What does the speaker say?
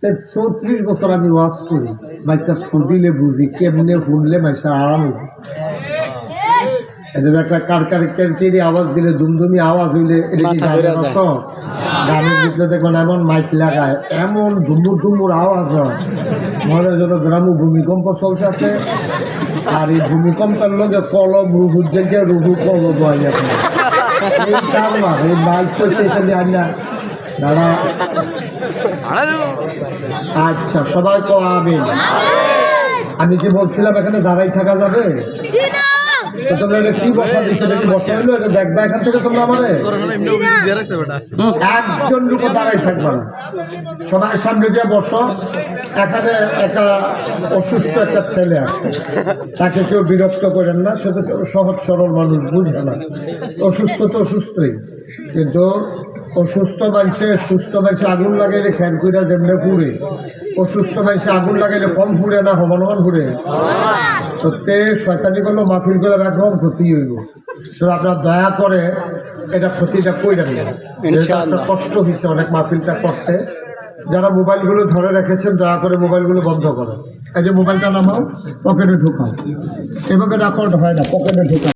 34 বছর আমি ওয়াজ করি, বাইকটা ছুদিলে বুঝি কেমনে শুনলে মানুষের আরাম হবে। একটা কারকারি আওয়াজ দিলে দুমদুমি আওয়াজ হইলে গানের ভিতরে দেখবেন এমন মাইক লাগায়, এমন ধুমুর ধুমুর আওয়াজ হয় মনে যেন গ্রামে ভূমিকম্প চলতেছে। আর এই ভূমিকম্পের লোকে কলম রুহু থেকে রুহু কলম হয় এখন এই কারণা এই মাইক করছে এখানে আনা দাঁড়া। আচ্ছা সবাই তো আমিন। আমি কি বলছিলাম এখানে দাঁড়াই থাকা যাবে? তোমরা এটা কি বসা দিচ্ছ? এটা কি বসা হইলো? এটা দেখবা এখান থেকে তোমরা আমারে একজন লোক দাঁড়াই থাকবে না, সবাই সামনে দিয়ে বসো। এখানে একটা অসুস্থ একটা ছেলে আছে, তাকে কেউ বিরক্ত করেন না, সে তো সহজ সরল মানুষ, বুঝবে না। অসুস্থ তো অসুস্থই, কিন্তু অসুস্থ মানুষে সুস্থ মানুষে আগুন লাগাইলে খ্যান কইরা যেমনে পুড়ে, অসুস্থ মানুষে আগুন লাগাইলে কম পুড়ে না সমান সমান পুড়ে। তো তে শয়তানি করলো মাহফিল করে একরকম ক্ষতি হইব। তো আপনার দয়া করে এটা ক্ষতিটা কইরা নেন। কষ্ট হয়েছে অনেক মাহফিলটা করতে। যারা মোবাইলগুলো ধরে রেখেছেন দয়া করে মোবাইলগুলো বন্ধ করেন। এই যে মোবাইলটা নামাও, পকেটে ঢুকাও, এভাবে রেকর্ড হয় না, পকেটে ঢুকাও।